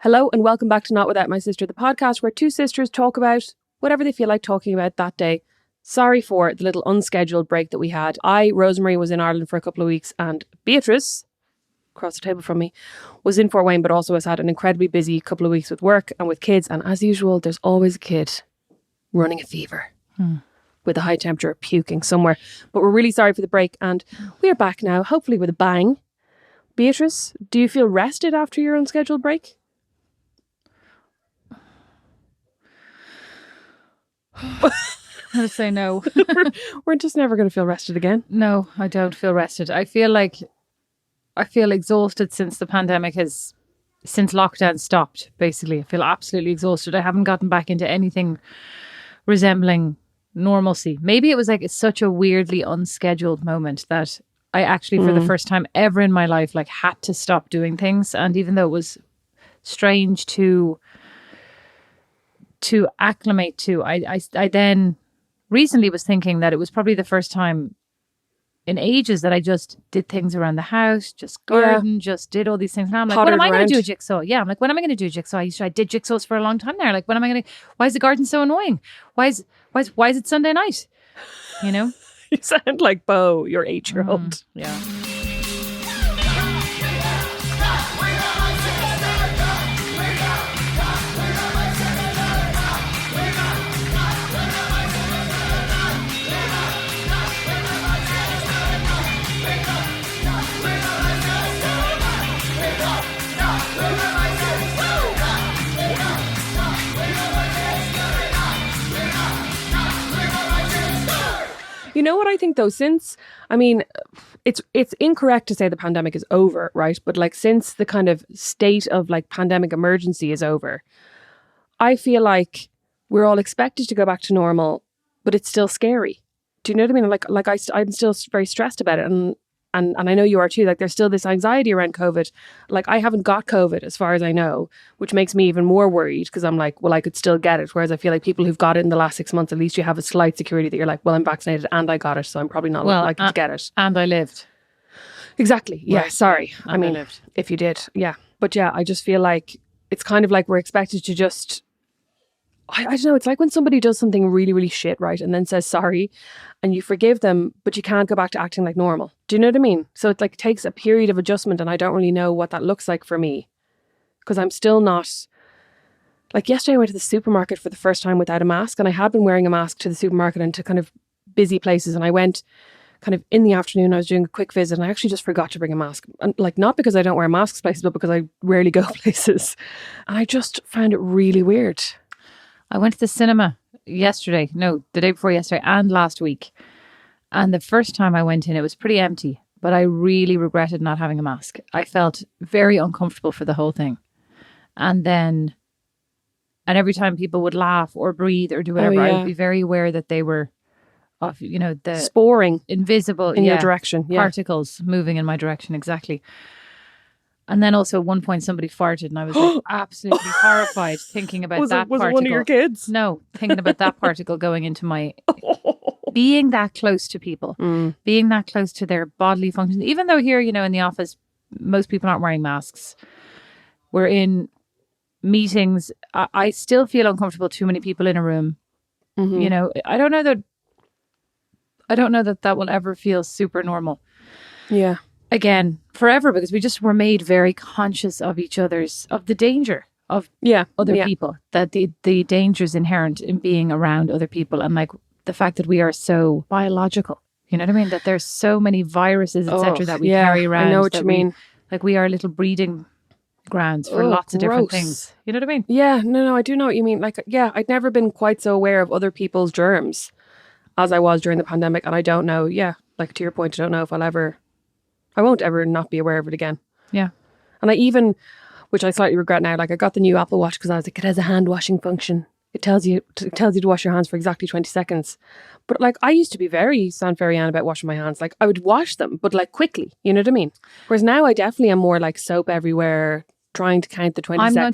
Hello and welcome back to Not Without My Sister, the podcast where two sisters talk about whatever they feel like talking about that day. Sorry for the little unscheduled break that we had. Rosemary, was in Ireland for a couple of weeks, and Beatrice, across the table from me, was in Fort Wayne, but also has had an incredibly busy couple of weeks with work and with kids. And as usual, there's always a kid running a fever with a high temperature, puking somewhere. But we're really sorry for the break, and we are back now, hopefully with a bang. Beatrice, do you feel rested after your unscheduled break? I'm going to say no. We're just never going to feel rested again. No, I don't feel rested. I feel exhausted since the pandemic since lockdown stopped, basically. I feel absolutely exhausted. I haven't gotten back into anything resembling normalcy. Maybe it was like it's such a weirdly unscheduled moment that I actually, for the first time ever in my life, like had to stop doing things. And even though it was strange to acclimate to, I then recently was thinking that it was probably the first time in ages that I just did things around the house, just garden, just did all these things. Now I'm like, when am I going to do a jigsaw? Yeah, I'm like, when am I going to do a jigsaw? I did jigsaws for a long time now. Like, when am I going to? Why is the garden so annoying? Why is it Sunday night? You know, you sound like Bo, your 8-year-old. Yeah. You know what I think though, it's incorrect to say the pandemic is over, right? But like since the kind of state of like pandemic emergency is over, I feel like we're all expected to go back to normal, but it's still scary. Do you know what I mean? I'm still very stressed about it, and I know you are too. Like there's still this anxiety around COVID. Like I haven't got COVID as far as I know, which makes me even more worried because I'm like, well, I could still get it. Whereas I feel like people who've got it in the last 6 months, at least you have a slight security that you're like, well, I'm vaccinated and I got it, so I'm probably not likely to get it. And I lived. Exactly. Yeah. Right. Sorry. And I mean, lived. if you did, yeah. But yeah, I just feel like it's kind of like we're expected to just. I don't know, it's like when somebody does something really, really shit, right? And then says sorry and you forgive them, but you can't go back to acting like normal. Do you know what I mean? So it like takes a period of adjustment, and I don't really know what that looks like for me. Because I'm still not... Like yesterday I went to the supermarket for the first time without a mask, and I had been wearing a mask to the supermarket and to kind of busy places, and I went kind of in the afternoon, I was doing a quick visit and I actually just forgot to bring a mask. And like, not because I don't wear masks places, but because I rarely go places. And I just found it really weird. I went to the cinema the day before yesterday and last week. And the first time I went in, it was pretty empty, but I really regretted not having a mask. I felt very uncomfortable for the whole thing. And every time people would laugh or breathe or do whatever, I would be very aware that they were of, the sporing invisible in your direction, particles moving in my direction. Exactly. And then also at one point somebody farted and I was like absolutely horrified thinking about that particle. Was it one of your kids? No, thinking about that particle going into my... Being that close to people, being that close to their bodily functions. Even though here, in the office, most people aren't wearing masks. We're in meetings. I still feel uncomfortable, too many people in a room. Mm-hmm. I don't know that will ever feel super normal. Yeah. Again, forever, because we just were made very conscious of of the danger of other people, that the dangers inherent in being around other people, and like the fact that we are so biological, you know what I mean? That there's so many viruses, etc., that we carry around. I know what you mean. Like we are little breeding grounds for lots of different things. You know what I mean? Yeah, no, I do know what you mean. Like, yeah, I'd never been quite so aware of other people's germs as I was during the pandemic, and I don't know. Yeah, like to your point, I don't know if I won't ever not be aware of it again. Yeah. And I even, which I slightly regret now, like I got the new Apple Watch because I was like, it has a hand washing function. It tells you to wash your hands for exactly 20 seconds. But like I used to be very Sanferian about washing my hands. Like I would wash them, but like quickly, you know what I mean? Whereas now I definitely am more like soap everywhere, trying to count the 20 seconds. I'm going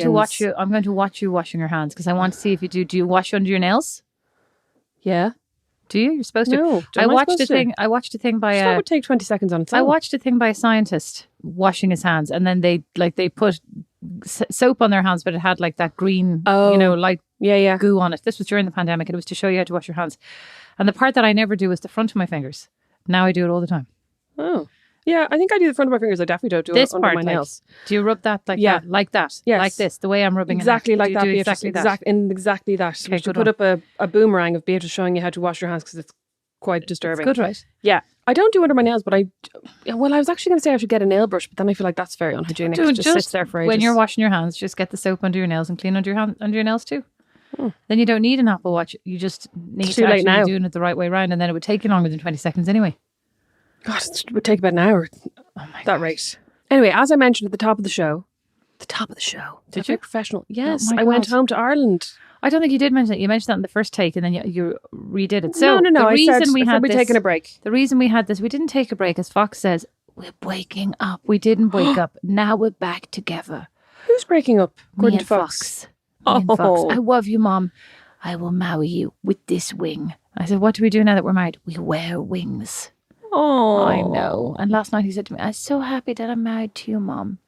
to watch you washing your hands because I want to see if you do. Do you wash under your nails? Yeah. Do you? You're supposed to. No. I am watched supposed a to? thing. I watched a thing by That would take 20 seconds on its own. I watched a thing by a scientist washing his hands, and then they put soap on their hands, but it had like that green, light Yeah. goo on it. This was during the pandemic, and it was to show you how to wash your hands. And the part that I never do is the front of my fingers. Now I do it all the time. Oh. Yeah, I think I do the front of my fingers. I definitely don't do This it under part, my nails. do you rub that like that? Like that? Yes. Like this? The way I'm rubbing Exactly it. like that, Do Beatrice. exactly that. Exactly that. Okay, We should good put up a boomerang of Beatrice showing you how to wash your hands because it's quite disturbing. It's good, right? Yeah. I don't do under my nails, but I was actually going to say I should get a nail brush, but then I feel like that's very unhygienic. It just sits there for ages. When you're washing your hands, just get the soap under your nails and clean under your nails too. Then you don't need an Apple Watch. You just need to actually be doing it the right way around, and then it would take you longer than 20 seconds anyway. God, it would take about an hour. Oh my that rate. Anyway, as I mentioned at the top of the show. Did you? Professional. Yes, Oh my I went God. home to Ireland. I don't think you did mention it. You mentioned that in the first take, and then you redid it. So no. The I reason said we're taking a break. The reason we had this, we didn't take a break, as Fox says. We're waking up. We didn't wake up. Now we're back together. Who's breaking up? According Me to and Fox. Me and Fox. Oh. I love you, Mom. I will marry you with this wing. I said, what do we do now that we're married? We wear wings. Oh, I know. And last night he said to me, I'm so happy that I'm married to you, Mom.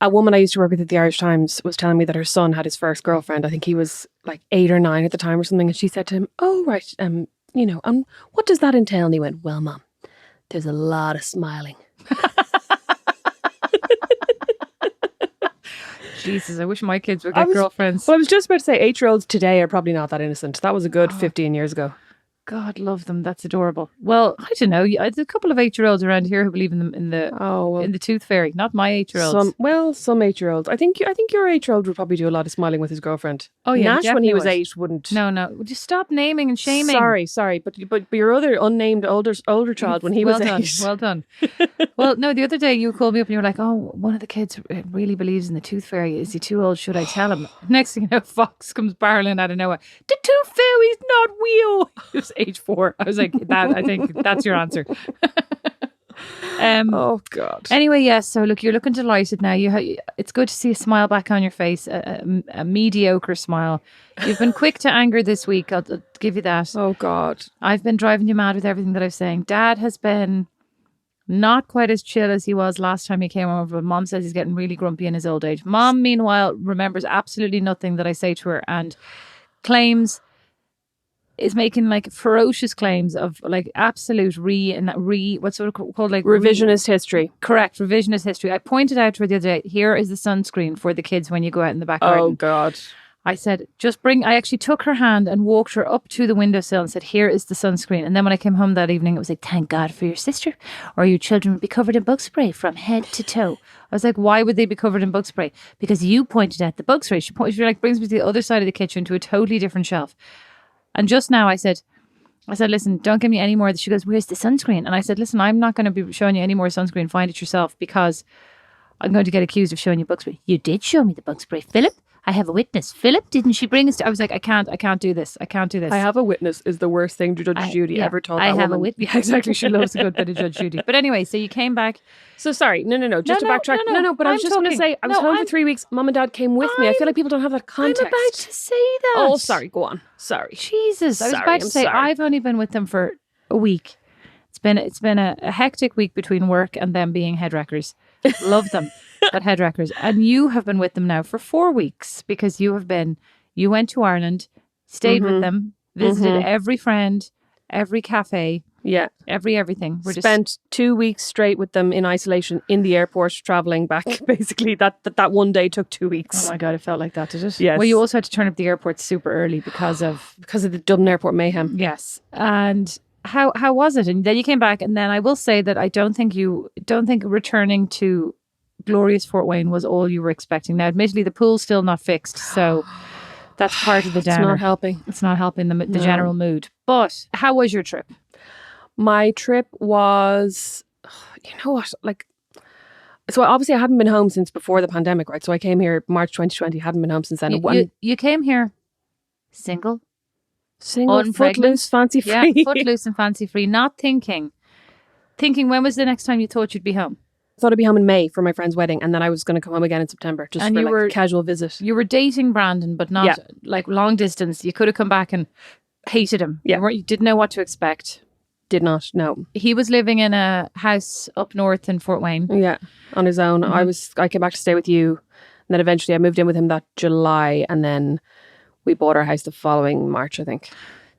A woman I used to work with at the Irish Times was telling me that her son had his first girlfriend. I think he was like 8 or 9 at the time or something. And she said to him, oh, right, what does that entail? And he went, well, Mom, there's a lot of smiling. Jesus, I wish my kids would get girlfriends. Well, I was just about to say 8-year-olds today are probably not that innocent. That was a good 15 years ago. God, love them. That's adorable. Well, I don't know. There's a couple of 8-year-olds around here who believe in the tooth fairy. Not my 8-year-olds. Some 8-year-olds. I think your 8-year-old would probably do a lot of smiling with his girlfriend. Oh yeah, Nash when he was 8 wouldn't. No. Just stop naming and shaming. Sorry, but your other unnamed older child when he was 8. Well done. Well, no, the other day you called me up and you were like, "Oh, one of the kids really believes in the tooth fairy. Is he too old? Should I tell him?" Next thing you know, Fox comes barreling out of nowhere. The tooth fairy's not real. It was age 4. I was like, I think that's your answer. Oh God. Anyway, yes. So look, you're looking delighted now. It's good to see a smile back on your face, a mediocre smile. You've been quick to anger this week. I'll give you that. Oh God. I've been driving you mad with everything that I was saying. Dad has been not quite as chill as he was last time he came over, but Mom says he's getting really grumpy in his old age. Mom, meanwhile, remembers absolutely nothing that I say to her and is making like ferocious claims of like absolute what's it called, like revisionist history. Correct, revisionist history. I pointed out to her the other day, here is the sunscreen for the kids when you go out in the back garden. Oh God. I said, I actually took her hand and walked her up to the windowsill and said, here is the sunscreen. And then when I came home that evening, it was like, thank God for your sister, or your children would be covered in bug spray from head to toe. I was like, why would they be covered in bug spray? Because you pointed at the bug spray. She brings me to the other side of the kitchen to a totally different shelf. And just now I said, listen, don't give me any more. She goes, where's the sunscreen? And I said, listen, I'm not going to be showing you any more sunscreen. Find it yourself, because I'm going to get accused of showing you bug spray. You did show me the bug spray, Philip. I have a witness. Philip, didn't she bring us? I was like, I can't do this. I can't do this. I have a witness is the worst thing Judge Judy ever told that woman. I have a witness. Yeah, exactly. She loves a good bit of Judge Judy. But anyway, so you came back. So sorry. No. Just to backtrack. No. But I was just going to say, I was home for 3 weeks. Mum and Dad came with me. I feel like people don't have that context. I'm about to say that. Oh, sorry. Go on. Sorry. Jesus. I was about to say, I've only been with them for a week. It's been a hectic week between work and them being head wreckers. Love them, but head wreckers. And you have been with them now for 4 weeks, because you went to Ireland, stayed with them, visited every friend, every cafe. Yeah. Everything. Spent 2 weeks straight with them in isolation in the airport, travelling back. Basically, that one day took 2 weeks. Oh my God, it felt like that, did it? Yes. Well, you also had to turn up the airport super early because of the Dublin airport mayhem. Yes. And how was it? And then you came back, and then I will say that I don't think returning to glorious Fort Wayne was all you were expecting. Now, admittedly, the pool's still not fixed, so that's part of the downer. It's not helping. It's not helping the general mood. But how was your trip? My trip was, you know what, so obviously I hadn't been home since before the pandemic, right? So I came here March 2020, hadn't been home since then. You came here single, footloose, fancy free. Yeah, footloose and fancy free, not thinking when was the next time you thought you'd be home? I thought I'd be home in May for my friend's wedding, and then I was going to come home again in September, just for a casual visit. You were dating Brandon, but not like long distance. You could have come back and hated him. Yeah. You didn't know what to expect. Did not, no. He was living in a house up north in Fort Wayne. Yeah, on his own. I came back to stay with you, and then eventually I moved in with him that July, and then we bought our house the following March, I think.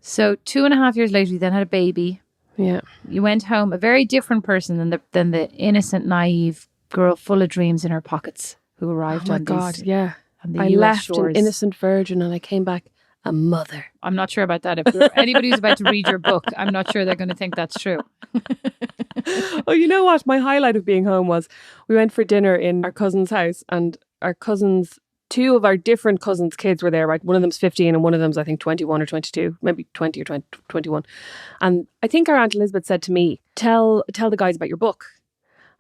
So 2.5 years later, you then had a baby. Yeah. You went home a very different person than the innocent, naive girl full of dreams in her pockets who arrived on God, these. yeah. On the I US left shores. an innocent virgin and I came back a mother. I'm not sure about that. If anybody who's about to read your book, I'm not sure they're going to think that's true. Oh, you know what? My highlight of being home was we went for dinner in our cousin's house, and our cousins, two of our different cousins' kids were there, right? One of them's 15 and one of them's, I think, 21 or 22, maybe 20 or 21. And I think our Aunt Elizabeth said to me, tell the guys about your book.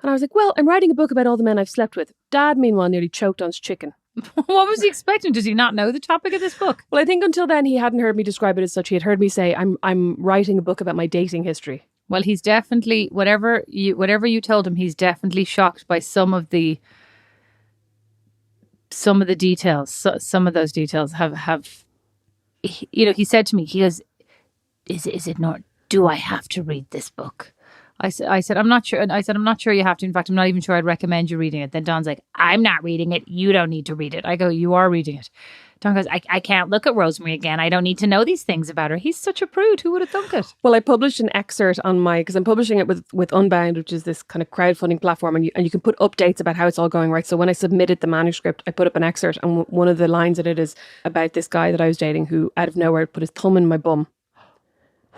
And I was like, well, I'm writing a book about all the men I've slept with. Dad, meanwhile, nearly choked on his chicken. What was he expecting? Does he not know the topic of this book? Well, I think until then he hadn't heard me describe it as such. He had heard me say, I'm writing a book about my dating history. Well, he's definitely, whatever you told him, he's definitely shocked by some of the details. Some of those details have he said to me, he goes, is it not, do I have to read this book? I said, I'm not sure. I said, I'm not sure you have to. In fact, I'm not even sure I'd recommend you reading it. Then Don's like, I'm not reading it. You don't need to read it. I go, you are reading it. Don goes, I can't look at Rosemary again. I don't need to know these things about her. He's such a prude. Who would have thunk it? Well, I published an excerpt on because I'm publishing it with Unbound, which is this kind of crowdfunding platform, and you can put updates about how it's all going, right? So when I submitted the manuscript, I put up an excerpt, and one of the lines in it is about this guy that I was dating who, out of nowhere, put his thumb in my bum.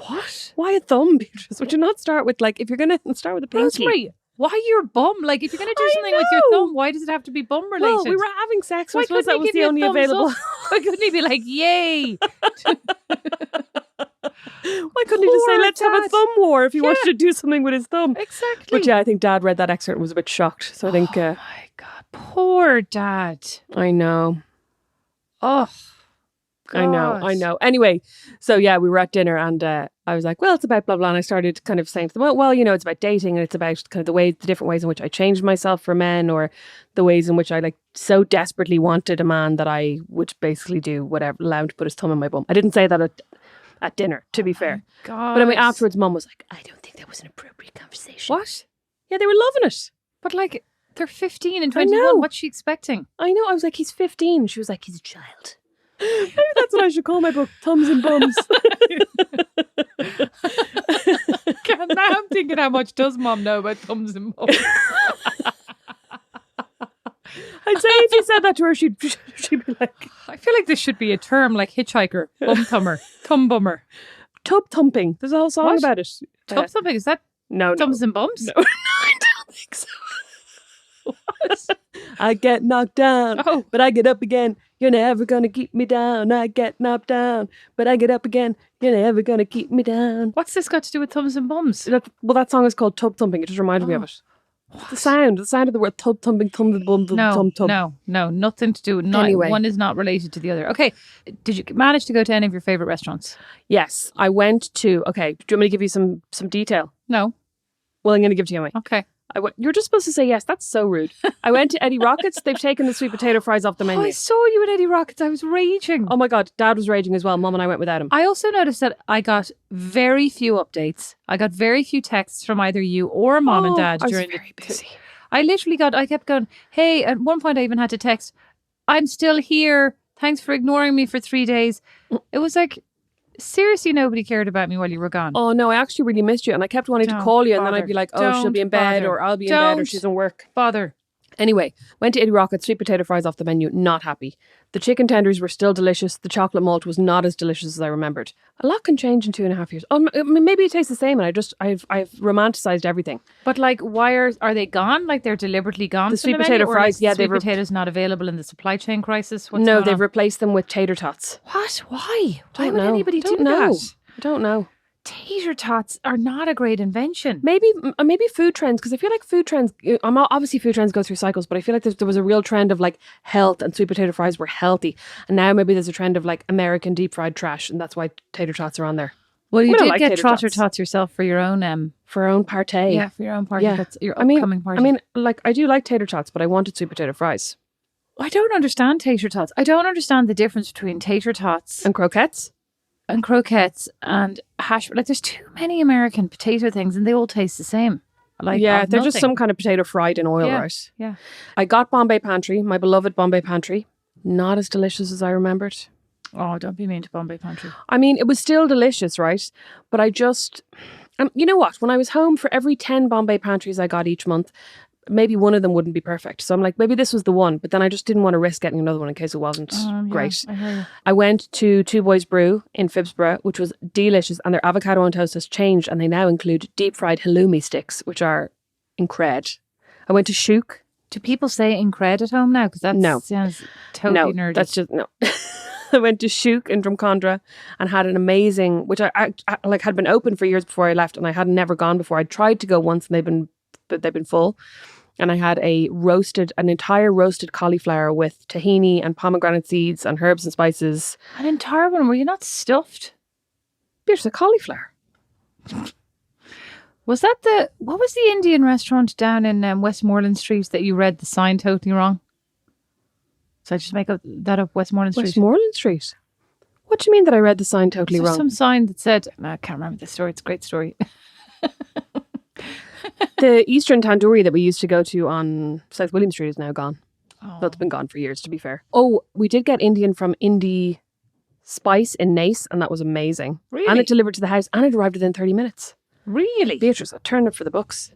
What? Why a thumb, Beatrice? Would you not start with, like, if you're going to start with a pinky? Rosemary, why your bum? Like, if you're going to do something with your thumb, why does it have to be bum related? Well, we were having sex, so Why I suppose couldn't that he was give the you a only thumbs available. up? Why couldn't he be like, yay? Why couldn't he just say, Poor let's have a Dad. thumb war if he wanted to do something with his thumb? Exactly. But yeah, I think Dad read that excerpt and was a bit shocked. So I think, Oh my God. Poor Dad. I know. Oh, I know. Anyway, so yeah, we were at dinner and I was like, well, it's about blah, blah. And I started kind of saying to them, well, it's about dating and it's about kind of the different ways in which I changed myself for men, or the ways in which I like so desperately wanted a man that I would basically do whatever, allow him to put his thumb in my bum. I didn't say that at dinner, to be fair. God. But I mean, afterwards, Mum was like, I don't think that was an appropriate conversation. What? Yeah, they were loving it. But like, they're 15 and I know. 21. What's she expecting? I know. I was like, he's 15. She was like, he's a child. Maybe that's what I should call my book, Thumbs and Bums. Now I'm thinking, how much does Mom know about thumbs and bums? I'd say if you said that to her, she'd be like, I feel like this should be a term like hitchhiker, bum thumber, thumb bummer. tub thumping. There's a whole song What? about it. Tub thumping, is that No, thumbs and bums? No, I don't think so. I get knocked down, Oh. but I get up again. You're never gonna keep me down. I get knocked down, but I get up again. You're never gonna keep me down. What's this got to do with thumbs and bums? That song is called Tub Thumping. It just reminded me of it. The sound of the word tub thumping, thumb the bum, thumb tub. No, nothing to do with Anyway. One is not related to the other. Okay, did you manage to go to any of your favourite restaurants? Yes, I went to. Okay, do you want me to give you some detail? No. Well, I'm going to give it to you anyway. Okay. You're just supposed to say yes. That's so rude. I went to Eddie Rockets. They've taken the sweet potato fries off the Oh, menu. I saw you at Eddie Rockets. I was raging. Oh my God, Dad was raging as well. Mum and I went without him. I also noticed that I got very few updates. I got very few texts from either you or Mom and Dad I was during very busy. I kept going, hey, at one point I even had to text, I'm still here. Thanks for ignoring me for 3 days. It was like, seriously, nobody cared about me while you were gone. Oh no, I actually really missed you, and I kept wanting to Don't call you, and then bother. I'd be like, oh, she'll be in bed, Don't or I'll be in bed, or Don't she's in work. Bother. Anyway, went to Eddie Rockets, sweet potato fries off the menu, not happy. The chicken tenders were still delicious. The chocolate malt was not as delicious as I remembered. A lot can change in 2.5 years. Oh, maybe it tastes the same, and I've romanticized everything. But like, why are they gone? Like they're deliberately gone? The from sweet menu? potato Or fries, is yeah, sweet they've potatoes not available in the supply chain crisis. What's No, going they've on? replaced them with tater tots. What? Why? Why Don't would know. anybody Don't do know. that? I don't know. Tater tots are not a great invention. Maybe food trends, because I feel like food trends. Obviously food trends go through cycles, but I feel like there was a real trend of like health, and sweet potato fries were healthy, and now maybe there's a trend of like American deep fried trash, and that's why tater tots are on there. Well, you I did like get tater trotter tots. tots yourself for your own For our own partay. yeah, for your own party. Yeah. That's your I mean, upcoming party. I mean, like I do like tater tots, but I wanted sweet potato fries I don't understand tater tots. I don't understand the difference between tater tots and croquettes. and croquettes and hash. Like there's too many American potato things, and they all taste the same. Like Yeah, of they're just nothing. some kind of potato fried in oil, Yeah, right? yeah. I got Bombay Pantry, my beloved Bombay Pantry. Not as delicious as I remembered. Oh, don't be mean to Bombay Pantry. I mean, it was still delicious, right? But I just... you know what? When I was home, for every 10 Bombay Pantries I got each month, maybe one of them wouldn't be perfect. So I'm like, maybe this was the one. But then I just didn't want to risk getting another one in case it wasn't great. I hear you. I went to Two Boys Brew in Phibsborough, which was delicious. And their avocado on toast has changed. And they now include deep fried halloumi sticks, which are incred. I went to Shook. Do people say incred at home now? Because that No. sounds totally nerdy. That's just no. I went to Shook in Drumcondra and had an amazing, which I like had been open for years before I left, and I had never gone before. I tried to go once, and they've been full. And I had an entire roasted cauliflower with tahini and pomegranate seeds and herbs and spices. An entire one. Were you not stuffed? There's a cauliflower. Was that what was the Indian restaurant down in Westmoreland Street that you read the sign totally wrong? So I just make that up, Westmoreland Street. Westmoreland Street. What do you mean that I read the sign totally There's wrong? some sign that said, I can't remember the story. It's a great story. The Eastern Tandoori that we used to go to on South William Street is now gone. Oh. Well, it's been gone for years, to be fair. Oh, we did get Indian from Indie Spice in Nace, and that was amazing. Really? And it delivered to the house, and it arrived within 30 minutes. Really? Beatrice, I turned up for the books.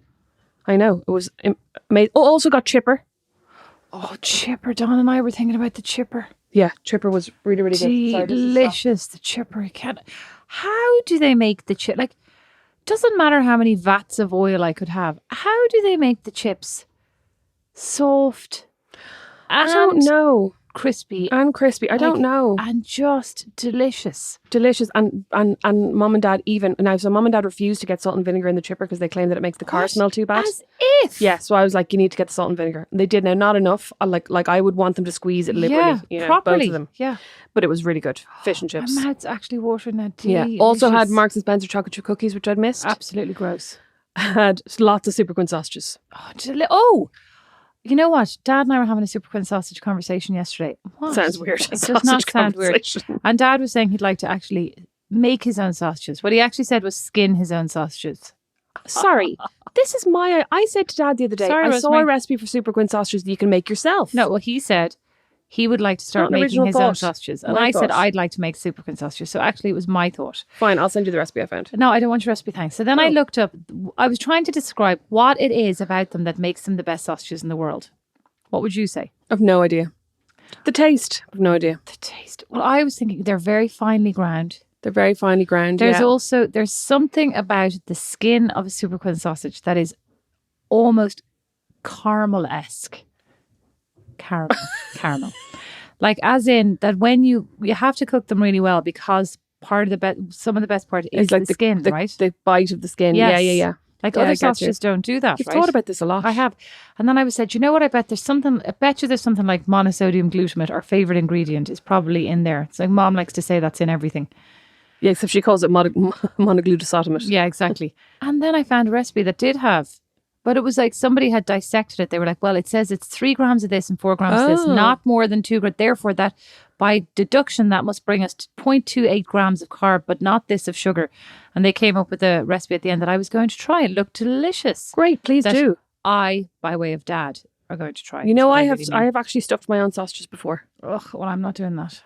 I know, it was amazing. Oh, also got Chipper. Oh, Chipper. Dawn and I were thinking about the Chipper. Yeah, Chipper was really, really good. Sorry, Delicious, the Chipper. How do they make the chip? Like, doesn't matter how many vats of oil I could have. How do they make the chips soft? I don't know. Crispy. And crispy. I don't know. And just delicious. Delicious. And mum and dad even... Now, so mum and dad refused to get salt and vinegar in the Chipper because they claim that it makes the car smell too bad. As if. Yeah, so I was like, you need to get the salt and vinegar. And they did. Now, not enough. Like I would want them to squeeze it liberally. Properly. Both of them. Yeah. But it was really good. Fish and chips. My mouth's actually watering now. Yeah. Also had Marks and Spencer chocolate chip cookies, which I'd missed. Absolutely gross. Had lots of Super Queen sausages. Oh, you know what? Dad and I were having a Super Queen sausage conversation yesterday. What? Sounds weird. It does not sound weird. And Dad was saying he'd like to actually make his own sausages. What he actually said was skin his own sausages. Sorry, this is I said to Dad the other day, I saw a recipe for Super Queen sausages that you can make yourself. No, well, he said he would like to start making his own sausages. And I said I'd like to make Super Queen sausages. So actually it was my thought. Fine, I'll send you the recipe I found. No, I don't want your recipe, thanks. So then I looked up, I was trying to describe what it is about them that makes them the best sausages in the world. What would you say? I've no idea. The taste, I've no idea. The taste. Well, I was thinking they're very finely ground. They're very finely ground. There's something about the skin of a Super Queen sausage that is almost caramel-esque. Caramel. Like as in that when you have to cook them really well because some of the best part is like the skin, right? The bite of the skin. Yes. Yeah. Like other sausages don't do that. You've thought about this a lot. I have. And then I was said, you know what? I bet you there's something like monosodium glutamate, our favourite ingredient, is probably in there. It's like Mom likes to say that's in everything. Yeah, except she calls it monoglutamate. Yeah, exactly. And then I found a recipe that did have, but it was like somebody had dissected it. They were like, well, it says it's 3 grams of this and 4 grams of this, not more than 2 grams. Therefore, that by deduction, that must bring us to 0.28 grams of carb, but not this of sugar. And they came up with a recipe at the end that I was going to try. It looked delicious. Great, please do. I, by way of Dad, are going to try. You know, I have actually stuffed my own sausages before. Ugh, well, I'm not doing that.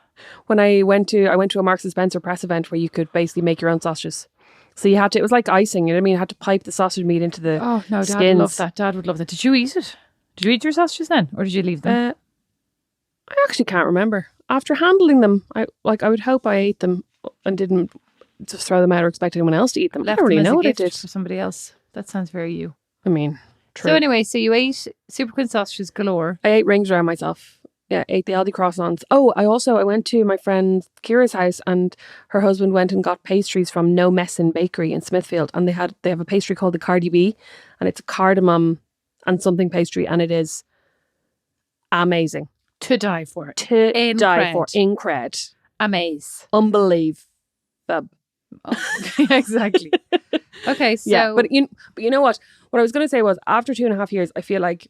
When I went to a Marks and Spencer press event where you could basically make your own sausages. So it was like icing, you know what I mean? You had to pipe the sausage meat into the Oh, no, skins. Dad would love that. Dad would love that. Did you eat it? Did you eat your sausages then? Or did you leave them? I actually can't remember. After handling them, I would hope I ate them and didn't just throw them out or expect anyone else to eat them. Left I don't really know them what as I a gift did. for somebody else. That sounds very you. I mean, true. So anyway, you ate Super Queen sausages galore. I ate rings around myself. Yeah, ate the Aldi croissants. Oh, I went to my friend Kira's house and her husband went and got pastries from No Messin Bakery in Smithfield, and they have a pastry called the Cardi B, and it's a cardamom and something pastry, and it is amazing. To die for. Incred. Amaze. Unbelievable. Oh, exactly. Okay, so yeah, but you know what? What I was going to say was after 2.5 years, I feel like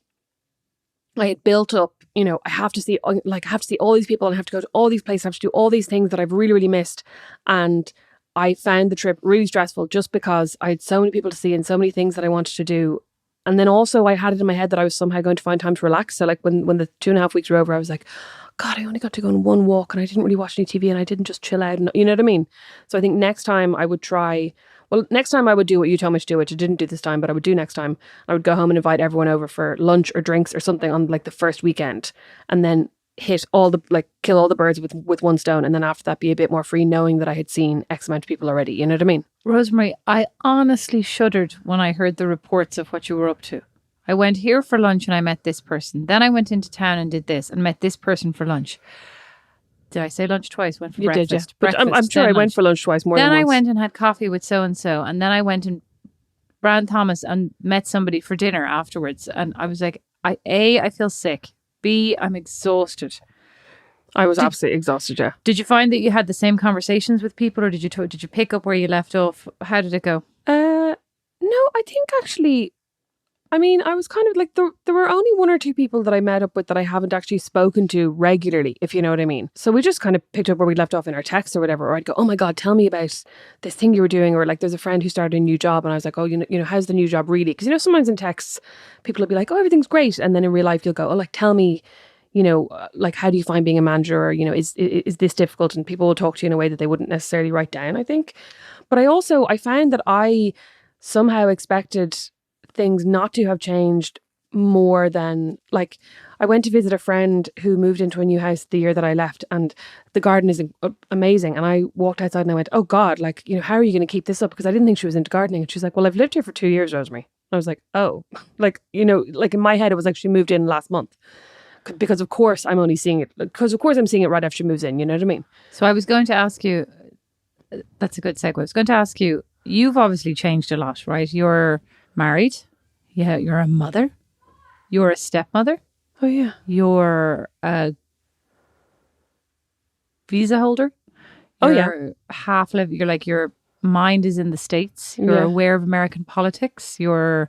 I had built up, I have to see, like, I have to see all these people and I have to go to all these places. I have to do all these things that I've really, really missed. And I found the trip really stressful just because I had so many people to see and so many things that I wanted to do. And then also I had it in my head that I was somehow going to find time to relax. So like when the 2.5 weeks were over, I was like, God, I only got to go on one walk and I didn't really watch any TV and I didn't just chill out. And, you know what I mean? So I think next time I would next time I would do what you told me to do, which I didn't do this time, but I would do next time. I would go home and invite everyone over for lunch or drinks or something on like the first weekend, and then kill all the birds with one stone. And then after that be a bit more free, knowing that I had seen X amount of people already. You know what I mean? Rosemary, I honestly shuddered when I heard the reports of what you were up to. I went here for lunch and I met this person. Then I went into town and did this and met this person for lunch. Did I say lunch twice? Went for breakfast. Did, yeah. But I'm sure I went for lunch twice more than once. Then I went and had coffee with so-and-so. And then I went and Brian Thomas and met somebody for dinner afterwards. And I was like, I feel sick. B, I'm exhausted. I was absolutely exhausted, yeah. Did you find that you had the same conversations with people, or did you pick up where you left off? How did it go? No, I think actually, I mean, I was kind of like, there were only one or two people that I met up with that I haven't actually spoken to regularly, if you know what I mean. So we just kind of picked up where we left off in our texts or whatever, or I'd go, oh my God, tell me about this thing you were doing, or like there's a friend who started a new job and I was like, oh, how's the new job really? Because, sometimes in texts, people will be like, oh, everything's great. And then in real life, you'll go, oh, like, tell me, like, how do you find being a manager? Or, is this difficult? And people will talk to you in a way that they wouldn't necessarily write down, I think. But I found that I somehow expected things not to have changed more than, like, I went to visit a friend who moved into a new house the year that I left, and the garden is amazing. And I walked outside and I went, oh God, like, how are you going to keep this up? Because I didn't think she was into gardening. And she's like, well, I've lived here for 2 years, Rosemary. I was like, oh, like, like in my head, it was like she moved in last month. Because of course I'm only seeing it, I'm seeing it right after she moves in, you know what I mean? So I was going to ask you, that's a good segue. I was going to ask you, you've obviously changed a lot, right? You're married. Yeah, you're a mother. You're a stepmother. Oh yeah. You're a visa holder. Oh yeah. You're like, your mind is in the States. You're aware of American politics. You're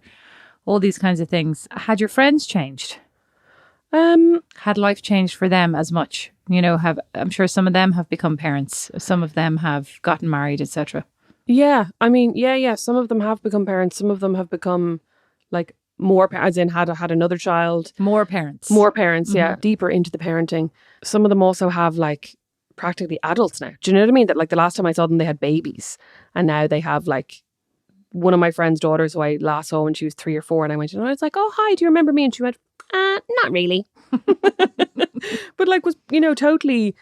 all these kinds of things. Had your friends changed? Had life changed for them as much? I'm sure some of them have become parents. Some of them have gotten married, etc. Yeah, I mean, yeah. Some of them have become parents. Some of them have become like more, as in had another child. More parents, yeah. Deeper into the parenting. Some of them also have like practically adults now. Do you know what I mean? That like the last time I saw them, they had babies, and now they have like one of my friend's daughters who I last saw when she was 3 or 4, and I went, and I was like, oh hi, do you remember me? And she went, not really. But like was, totally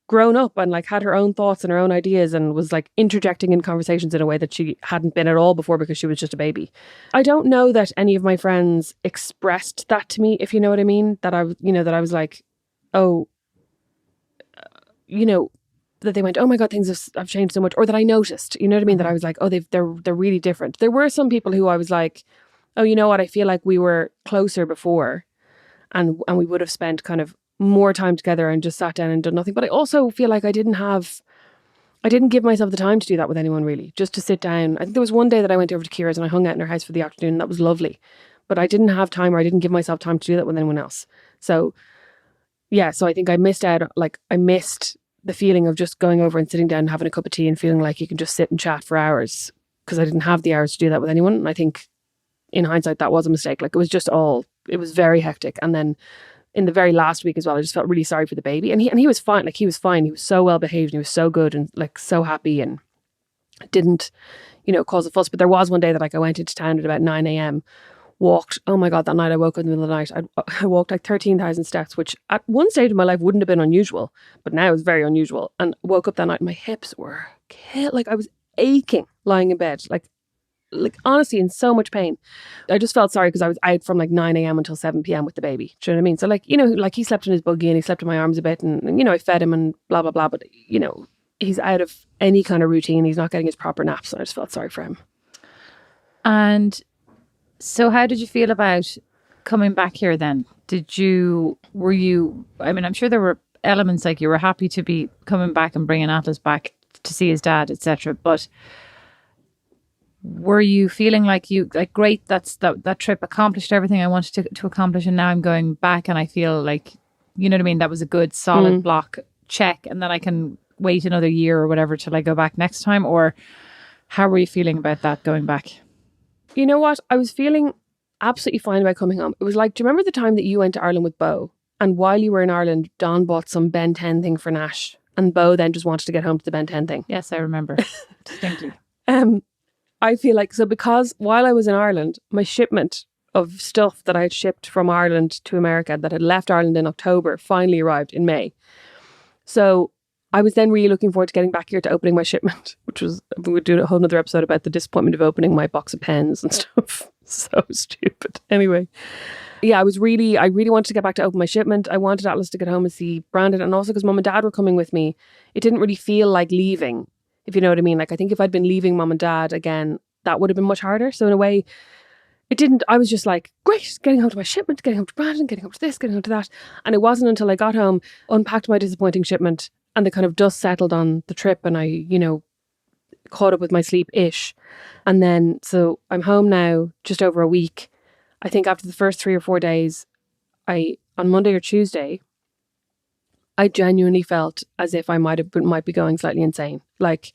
grown up and like had her own thoughts and her own ideas and was like interjecting in conversations in a way that she hadn't been at all before because she was just a baby. I don't know that any of my friends expressed that to me, if you know what I mean, that I was like, oh, that they went, oh my God, things have changed so much, or that I noticed, you know what I mean, that I was like, oh, they're really different. There were some people who I was like, oh, you know what, I feel like we were closer before and we would have spent kind of more time together and just sat down and done nothing. But I also feel like I didn't give myself the time to do that with anyone, really, just to sit down. I think there was one day that I went over to Kira's and I hung out in her house for the afternoon, and that was lovely. But I didn't have time, or I didn't give myself time to do that with anyone else. So yeah, so I think I missed the feeling of just going over and sitting down and having a cup of tea and feeling like you can just sit and chat for hours, because I didn't have the hours to do that with anyone. And I think in hindsight, that was a mistake. Like it was very hectic. And then in the very last week as well, I just felt really sorry for the baby. And he was fine. Like he was fine. He was so well behaved and he was so good and like so happy and didn't, cause a fuss. But there was one day that like I went into town at about 9 a.m, walked, oh my God, that night I woke up in the middle of the night. I walked like 13,000 steps, which at one stage of my life wouldn't have been unusual, but now it's very unusual. And woke up that night and my hips were like I was aching lying in bed, like honestly in so much pain. I just felt sorry because I was out from like 9 a.m. until 7 p.m. with the baby. Do you know what I mean? So like, like he slept in his buggy and he slept in my arms a bit and I fed him and blah, blah, blah. But, he's out of any kind of routine. He's not getting his proper naps. And I just felt sorry for him. And so how did you feel about coming back here then? I'm sure there were elements like you were happy to be coming back and bringing Atlas back to see his dad, etc. But were you feeling like great, that trip accomplished everything I wanted to accomplish, and now I'm going back and I feel like, you know what I mean, that was a good solid block check, and then I can wait another year or whatever till I go back next time? Or how were you feeling about that going back? You know what? I was feeling absolutely fine about coming home. It was like, do you remember the time that you went to Ireland with Bo? And while you were in Ireland, Don bought some Ben 10 thing for Nash. And Bo then just wanted to get home to the Ben 10 thing. Yes, I remember distinctly. I feel like, so because while I was in Ireland, my shipment of stuff that I had shipped from Ireland to America that had left Ireland in October finally arrived in May. So I was then really looking forward to getting back here to opening my shipment, which was, we would do a whole nother episode about the disappointment of opening my box of pens and stuff. So stupid. Anyway, yeah, I really wanted to get back to open my shipment. I wanted Atlas to get home and see Brandon. And also because Mum and Dad were coming with me, it didn't really feel like leaving, if you know what I mean. Like, I think if I'd been leaving Mum and Dad again, that would have been much harder. So in a way, it didn't. I was just like, great, getting home to my shipment, getting home to Brandon, getting home to this, getting home to that. And it wasn't until I got home, unpacked my disappointing shipment, and the kind of dust settled on the trip, and I, you know, caught up with my sleep-ish. And then, so I'm home now, just over a week. I think after the first 3 or 4 days, on Monday or Tuesday, I genuinely felt as if I might be going slightly insane. Like,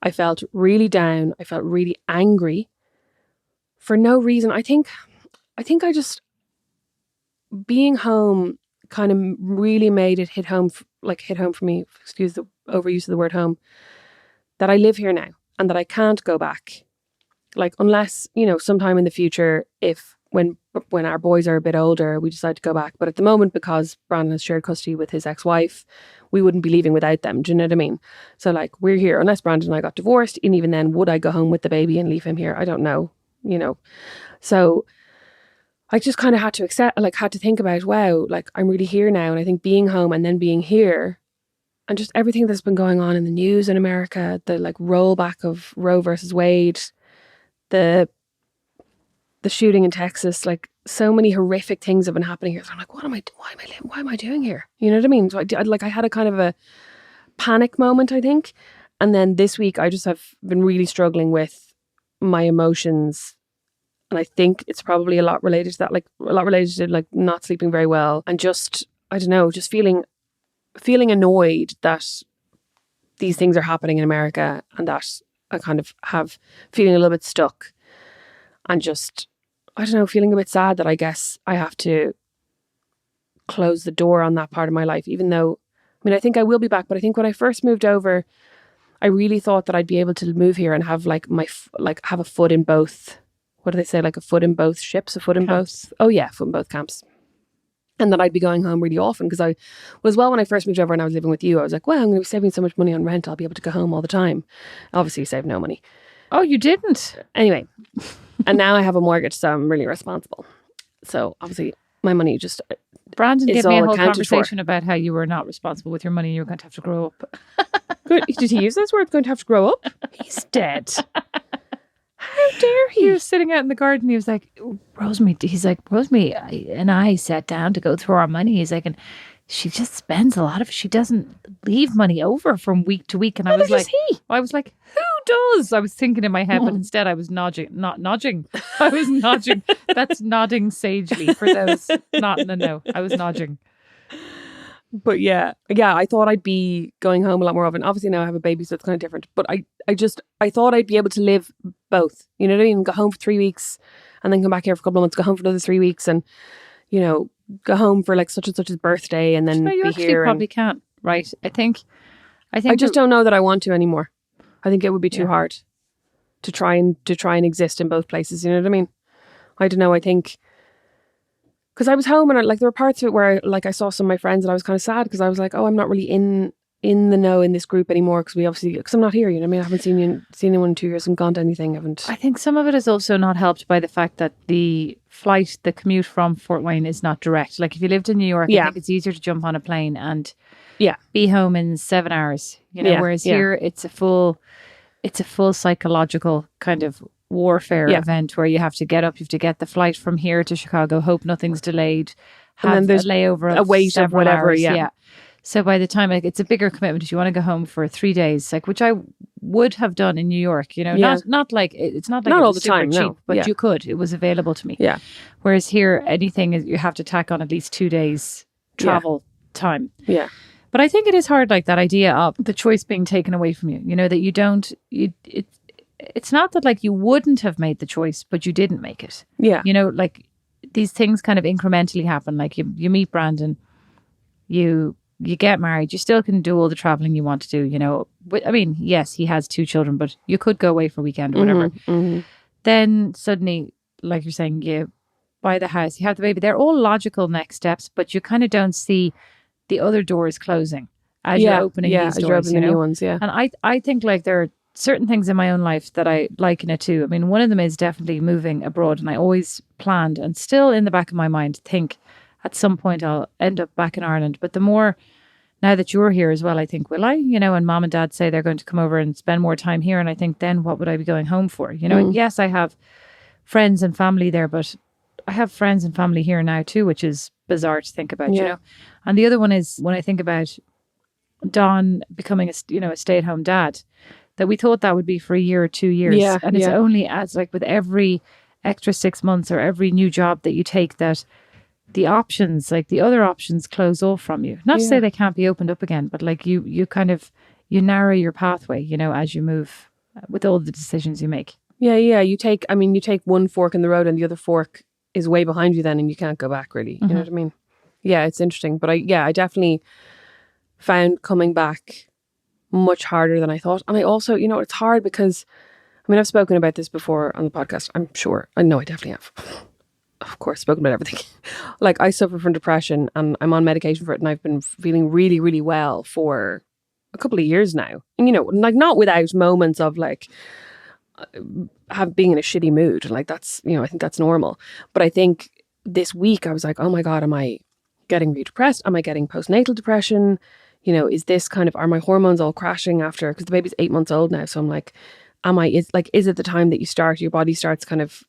I felt really down. I felt really angry for no reason. I think I just, being home kind of really made it hit home for me, excuse the overuse of the word home, that I live here now and that I can't go back. Like, unless, you know, sometime in the future, if when our boys are a bit older, we decide to go back. But at the moment, because Brandon has shared custody with his ex-wife, we wouldn't be leaving without them. Do you know what I mean? So like, we're here, unless Brandon and I got divorced. And even then, would I go home with the baby and leave him here? I don't know, you know. So I just kind of had to think about, wow, like, I'm really here now. And I think being home and then being here, and just everything that's been going on in the news in America, the like rollback of Roe versus Wade, the shooting in Texas, like, so many horrific things have been happening here. So I'm like, why am I doing here? You know what I mean? So I had a kind of a panic moment, I think. And then this week, I just have been really struggling with my emotions. And I think it's probably a lot related to that, like a lot related to like not sleeping very well. And just, I don't know, just feeling annoyed that these things are happening in America, and that I kind of have feeling a little bit stuck, and just, I don't know, feeling a bit sad that I guess I have to close the door on that part of my life, even though, I mean, I think I will be back. But I think when I first moved over, I really thought that I'd be able to move here and have like have a foot in both, what do they say, like a foot in both ships, a foot in both, oh yeah, foot in both camps. And that I'd be going home really often, because I was, well, when I first moved over and I was living with you, I was like, well, I'm going to be saving so much money on rent, I'll be able to go home all the time. Obviously, you save no money. Oh, you didn't? Anyway, and now I have a mortgage, so I'm really responsible. So obviously, my money just, Brandon gave me a whole conversation for. about how you were not responsible with your money. You were going to have to grow up. Good. Did he use those words? Going to have to grow up? He's dead. How dare he? He was sitting out in the garden. He was like, Rosemary, and I sat down to go through our money. He's like, and she just spends a lot of it. She doesn't leave money over from week to week. And I was like, who does? I was thinking in my head, but instead I was nodging. I was nodging. That's nodding sagely for those not in the know. I was nodging. But yeah, I thought I'd be going home a lot more often. Obviously now I have a baby, so it's kind of different. But I thought I'd be able to live both. You know what I mean? Go home for 3 weeks and then come back here for a couple of months, go home for another 3 weeks, and, you know, go home for like such and such's birthday, and then you be actually here. Probably can't, right? I think I just don't know that I want to anymore. I think it would be too hard to try and exist in both places. You know what I mean? I don't know. I think, because I was home and there were parts of it where I saw some of my friends and I was kind of sad, because I was like, oh, I'm not really in the know in this group anymore, because I'm not here. You know what I mean? I haven't seen anyone in 2 years and gone to anything. I think some of it is also not helped by the fact that the commute from Fort Wayne is not direct. Like if you lived in New York, I think it's easier to jump on a plane and be home in 7 hours. You know, whereas here it's a full psychological kind of warfare event where you have to get up, you have to get the flight from here to Chicago, hope nothing's delayed, have and then there's a layover, a wait of whatever, hours, So by the time, like, it's a bigger commitment if you want to go home for 3 days, like, which I would have done in New York, you know, Yeah. not like, it's not like Not it all was the super time, cheap, no. but Yeah. you could, it was available to me. Yeah. Whereas here, anything is, you have to tack on at least 2 days travel time. Yeah. But I think it is hard, like that idea of the choice being taken away from you, you know, that you don't, it's not that like you wouldn't have made the choice, but you didn't make it. Yeah. You know, like these things kind of incrementally happen. Like you meet Brandon, you get married, you still can do all the traveling you want to do, you know. But, I mean, yes, he has 2 children, but you could go away for a weekend or whatever. Mm-hmm. Then suddenly, like you're saying, you buy the house, you have the baby. They're all logical next steps, but you kind of don't see the other doors closing as you're opening these as doors. you're opening you know? new ones, yeah. And I think like there are certain things in my own life that I liken it to. I mean, one of them is definitely moving abroad, and I always planned and still in the back of my mind think at some point I'll end up back in Ireland. But the more, now that you're here as well, I think, will I? You know, and mom and dad say they're going to come over and spend more time here. And I think, then what would I be going home for? You know, yes, I have friends and family there, but I have friends and family here now too, which is bizarre to think about, you know. And the other one is when I think about Don becoming a stay-at-home dad, that we thought that would be for a year or 2 years. Yeah, and it's only as, like, with every extra 6 months or every new job that you take, that the options, like the other options, close off from you. Not to say they can't be opened up again, but like you kind of, you narrow your pathway, you know, as you move with all the decisions you make. Yeah. You take one fork in the road and the other fork is way behind you then, and you can't go back, really. You know what I mean? Yeah, it's interesting. But I definitely found coming back much harder than I thought. And I also, you know, it's hard because, I mean, I've spoken about this before on the podcast, I'm sure. I know I definitely have. Of course, spoken about everything. Like, I suffer from depression and I'm on medication for it, and I've been feeling really, really well for a couple of years now. And, you know, like, not without moments of like being in a shitty mood. Like, that's, you know, I think that's normal. But I think this week I was like, oh my God, am I getting really depressed? Am I getting postnatal depression? You know, is this kind of, are my hormones all crashing after, because the baby's 8 months old now. So I'm like, is it the time that your body starts kind of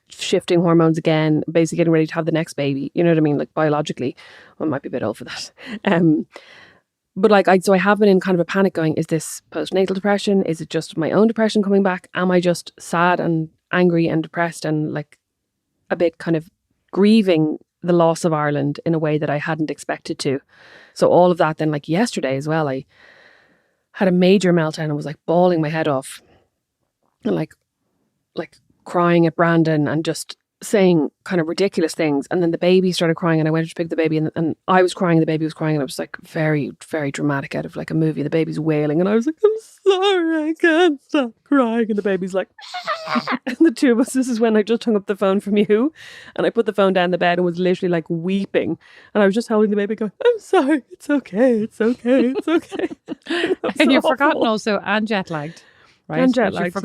shifting hormones again, basically getting ready to have the next baby? You know what I mean? Like, biologically, I might be a bit old for that. But like, so I have been in kind of a panic going, is this postnatal depression? Is it just my own depression coming back? Am I just sad and angry and depressed and like a bit kind of grieving the loss of Ireland in a way that I hadn't expected to? So all of that, then, like yesterday as well, I had a major meltdown and was like bawling my head off and like crying at Brandon and just saying kind of ridiculous things. And then the baby started crying and I went to pick the baby, and I was crying and the baby was crying, and it was like very, very dramatic, out of like a movie. The baby's wailing and I was like, I'm sorry, I can't stop crying. And the baby's like, and the two of us, this is when I just hung up the phone from you and I put the phone down the bed and was literally like weeping, and I was just holding the baby going, I'm sorry, it's okay, it's okay, it's okay. And you've forgotten also, and jet lagged. Right? And jet lagged,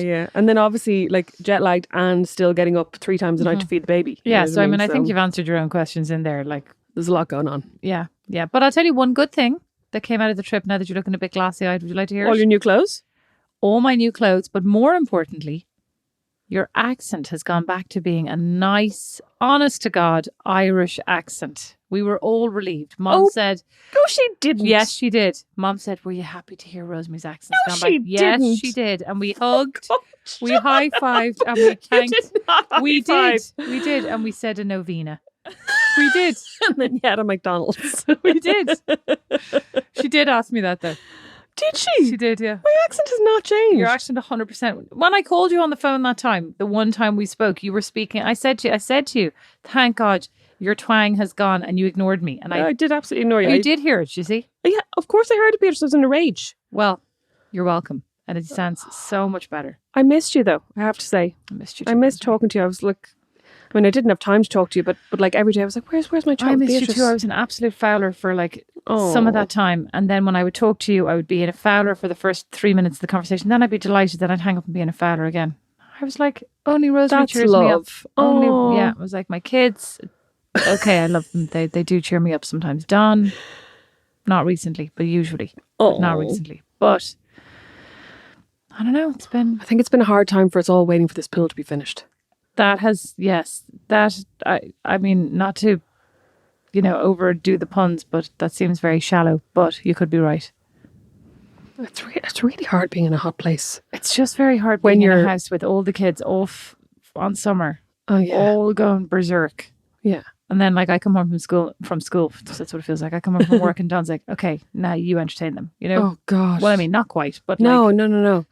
yeah. And then obviously like jet lagged and still getting up 3 times a night to feed the baby. Yeah, so I mean, I think you've answered your own questions in there. Like, there's a lot going on. Yeah. But I'll tell you one good thing that came out of the trip, now that you're looking a bit glassy-eyed. Would you like to hear it? All your new clothes? All my new clothes, but more importantly, your accent has gone back to being a nice, honest to God Irish accent. We were all relieved. Mom said... No, she didn't. Yes, she did. Mom said, were you happy to hear Rosemary's accent? No, she didn't. Yes, she did. And we hugged, we high-fived, and we thanked... You did not high-five. We did. And we said a novena. We did. And then you had a McDonald's. We did. She did ask me that, though. Did she? She did, yeah. My accent has not changed. Your accent 100%. When I called you on the phone that time, the one time we spoke, you were speaking. I said to you, thank God your twang has gone, and you ignored me. And I did absolutely ignore you. You did hear it, you see? Yeah, of course I heard it, Beatrice. I was in a rage. Well, you're welcome. And it sounds so much better. I missed you, though, I have to say. I missed you too. I missed talking to you. I was like, I mean, I didn't have time to talk to you, but like every day I was like, where's my child? I missed Beatrice? you too. I was an absolute fowler for like some of that time. And then when I would talk to you, I would be in a fowler for the first 3 minutes of the conversation. Then I'd be delighted. Then I'd hang up and be in a fowler again. I was like, only Rosemary cheers me up. Only, yeah, it was like my kids. Okay, I love them. They do cheer me up sometimes. Don, not recently, but usually. But not recently. But I don't know. I think it's been a hard time for us all waiting for this pill to be finished. That has, yes. That, I mean, not to, overdo the puns, but that seems very shallow. But you could be right. It's really hard being in a hot place. It's just very hard When being in you're- a house with all the kids off on summer, Oh yeah, all going berserk. yeah. And then I come home from school. That's what it feels like. I come home from work and Don's like, okay, now you entertain them. Oh god. Well, I mean, not quite, but no.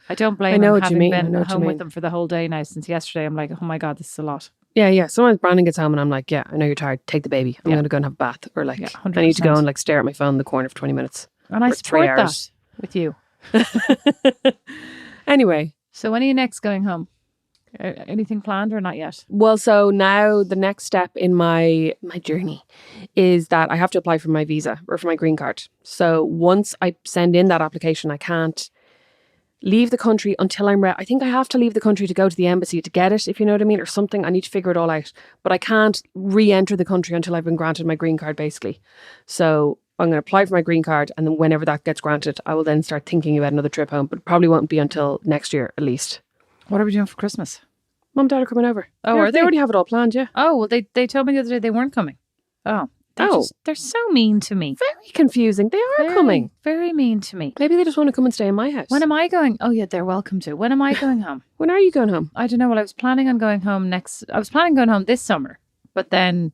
I don't blame I know him what you having mean. I been know what you home with mean. them for the whole day now since yesterday. I'm like, oh my God, this is a lot. Yeah. Sometimes Brandon gets home and I'm like, yeah, I know you're tired. Take the baby. I'm Yeah. going to go and have a bath, or Yeah, I need to go 100%. and stare at my phone in the corner for 20 minutes. And I For 3 support hours. that with you. Anyway, So when are you next going home? Anything planned or not yet? well, so now the next step in my journey is that I have to apply for my visa or for my green card. So once I send in that application, I can't leave the country until I'm ready. I think I have to leave the country to go to the embassy to get it, if you know what I mean, or something. I need to figure it all out. But I can't re-enter the country until I've been granted my green card, basically. So I'm going to apply for my green card, and then whenever that gets granted, I will then start thinking about another trip home. But it probably won't be until next year, at least. What are we doing for Christmas? Mum and Dad are coming over. Oh, are They they? already have it all planned, yeah. Oh, well, they told me the other day they weren't coming. Oh. They're so mean to me. Very confusing. They are coming. Very mean to me. Maybe they just want to come and stay in my house. When am I going? Oh, yeah, they're welcome to. When am I going home? When are you going home? I don't know. Well, I was planning on going home this summer, but then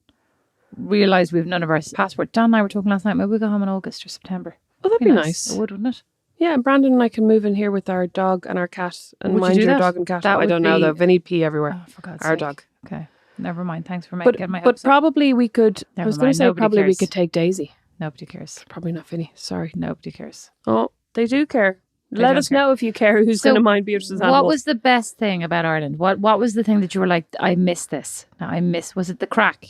realised we've none of our passport. Don and I were talking last night. Maybe we'll go home in August or September. Oh, that'd be nice. It would, wouldn't it? Yeah, and Brandon and I can move in here with our dog and our cat and Would you mind do your that? dog and cat. That I would don't know be- though. Vinny'd pee everywhere. Oh, for God's Our sake. dog. Okay. Never mind. Thanks for But getting my but hopes up. probably we could. I Never was going mind. to say Nobody probably we cares. could take Daisy. Nobody cares. Probably not Vinny. Sorry. Nobody cares. Oh, they do care. They Let don't us care. know if you care. Who's So going to mind Beatrice's animals? What was the best thing about Ireland? What was the thing that you were like, I miss this? Now was it the crack?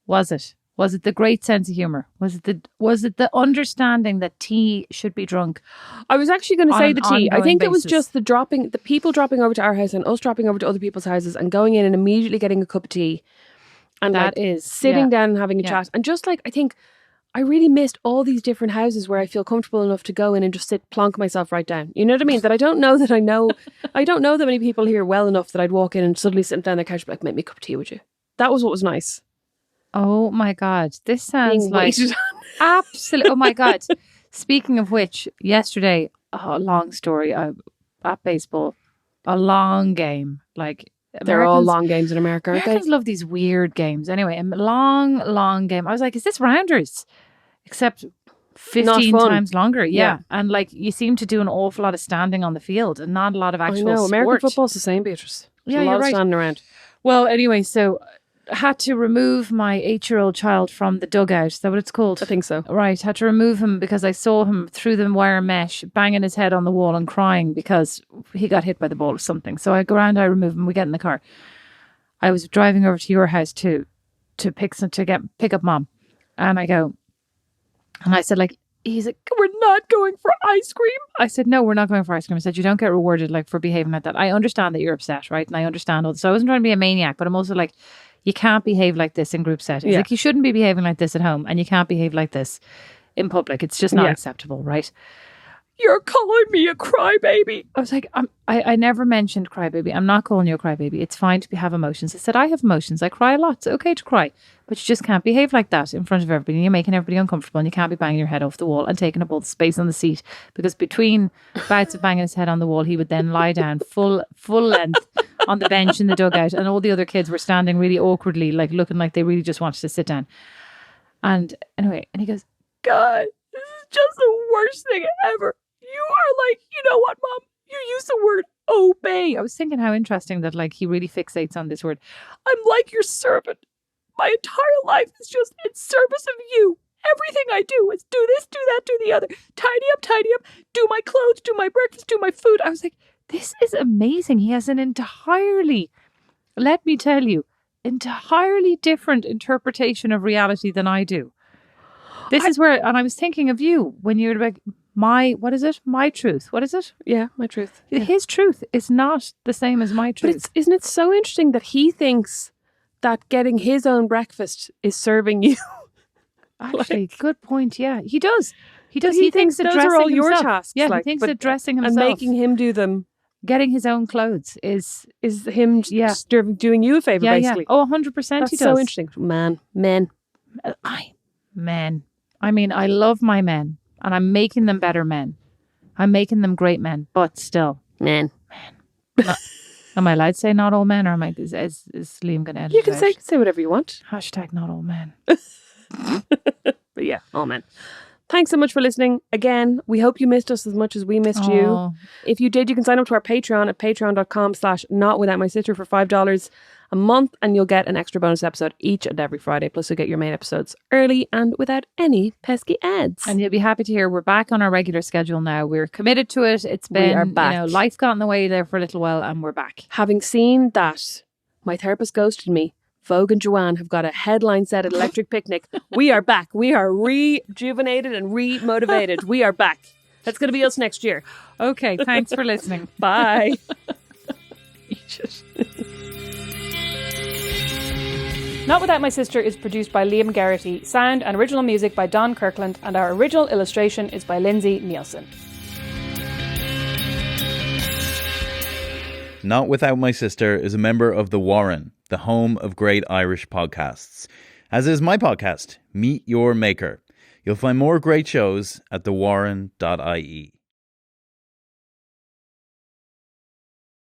Was it? Was it the great sense of humour? Was it the understanding that tea should be drunk? I was actually going to on say an the tea. I ongoing think it was basis? just the people dropping over to our house and us dropping over to other people's houses and going in and immediately getting a cup of tea and That is sitting yeah. down and having a Yeah. chat. And just I think I really missed all these different houses where I feel comfortable enough to go in and just plonk myself right down. You know what I mean? That I don't know I don't know that many people here well enough that I'd walk in and suddenly sit down on the couch and be like, make me a cup of tea, would you? That was what was nice. Oh my God. This sounds Being like waited on. absolute. Oh my God. Speaking of which, yesterday, long story, at baseball, a long game. They're all Americans- long games in America, aren't they? Americans love these weird games. Anyway, a long game. I was like, is this Rounders? Except 15 fun. times longer. Yeah. Yeah. And you seem to do an awful lot of standing on the field and not a lot of I actual know. American sport. football's the same, Beatrice. There's Yeah, a lot you're of right. standing around. Well, anyway, so I had to remove my 8-year-old child from the dugout. Is that what it's called? I think so. Right, had to remove him because I saw him through the wire mesh, banging his head on the wall and crying because he got hit by the ball or something. So I go around, I remove him, we get in the car. I was driving over to your house to pick up Mom, and I go, and I said he's like, we're not going for ice cream. I said, no, we're not going for ice cream. I said, you don't get rewarded for behaving like that. I understand that you're upset, right? And I understand all this. So I wasn't trying to be a maniac, but I'm also like, you can't behave like this in group settings. Yeah. You shouldn't be behaving like this at home, and you can't behave like this in public. It's just not Yeah. acceptable, right? You're calling me a crybaby. I was like, I never mentioned crybaby. I'm not calling you a crybaby. It's fine to have emotions. I said, I have emotions. I cry a lot. It's okay to cry. But you just can't behave like that in front of everybody. You're making everybody uncomfortable, and you can't be banging your head off the wall and taking up all the space on the seat. Because between bouts of banging his head on the wall, he would then lie down full length on the bench in the dugout, and all the other kids were standing really awkwardly, looking like they really just wanted to sit down. And anyway, and he goes, God, this is just the worst thing ever. You are you know what, Mom? You use the word obey. I was thinking how interesting that he really fixates on this word. I'm like your servant. My entire life is just in service of you. Everything I do is do this, do that, do the other. Tidy up, do my clothes, do my breakfast, do my food. I was like, this is amazing. He has an entirely, let me tell you, entirely different interpretation of reality than I do. This is where, and I was thinking of you when you were like, what is it? My truth. What is it? Yeah, my truth. Yeah. His truth is not the same as my But truth. isn't it so interesting that he thinks that getting his own breakfast is serving you? Actually, good point. Yeah, he does. He does. He He thinks thinks that those are dressing all your himself- tasks, Yeah, he thinks but- that dressing and himself making him do them getting his own clothes is him Yeah. doing you a favor, yeah. basically. Oh, 100%. That's He does. so interesting. Men. I Men. I mean, I love my men and I'm making them better men. I'm making them great men, but still. Men. Am I allowed to say not all men, or is Liam going to edit You it can out? say whatever you want. Hashtag not all men. But yeah, all men. Thanks so much for listening. Again, we hope you missed us as much as we missed you. If you did, you can sign up to our Patreon at patreon.com/notwithoutmysister for $5 a month, and you'll get an extra bonus episode each and every Friday. Plus, you'll get your main episodes early and without any pesky ads. And you'll be happy to hear we're back on our regular schedule now. We're committed to it. It's been, we are back. Life got in the way there for a little while, and we're back. Having seen that my therapist ghosted me, Vogue and Joanne have got a headline set at Electric Picnic. We are back. We are rejuvenated and re-motivated. We are back. That's going to be us next year. Okay, thanks for listening. Bye. Not Without My Sister is produced by Liam Garrity, sound and original music by Don Kirkland, and our original illustration is by Lindsay Nielsen. Not Without My Sister is a member of The Warren, the home of great Irish podcasts. As is my podcast, Meet Your Maker. You'll find more great shows at thewarren.ie.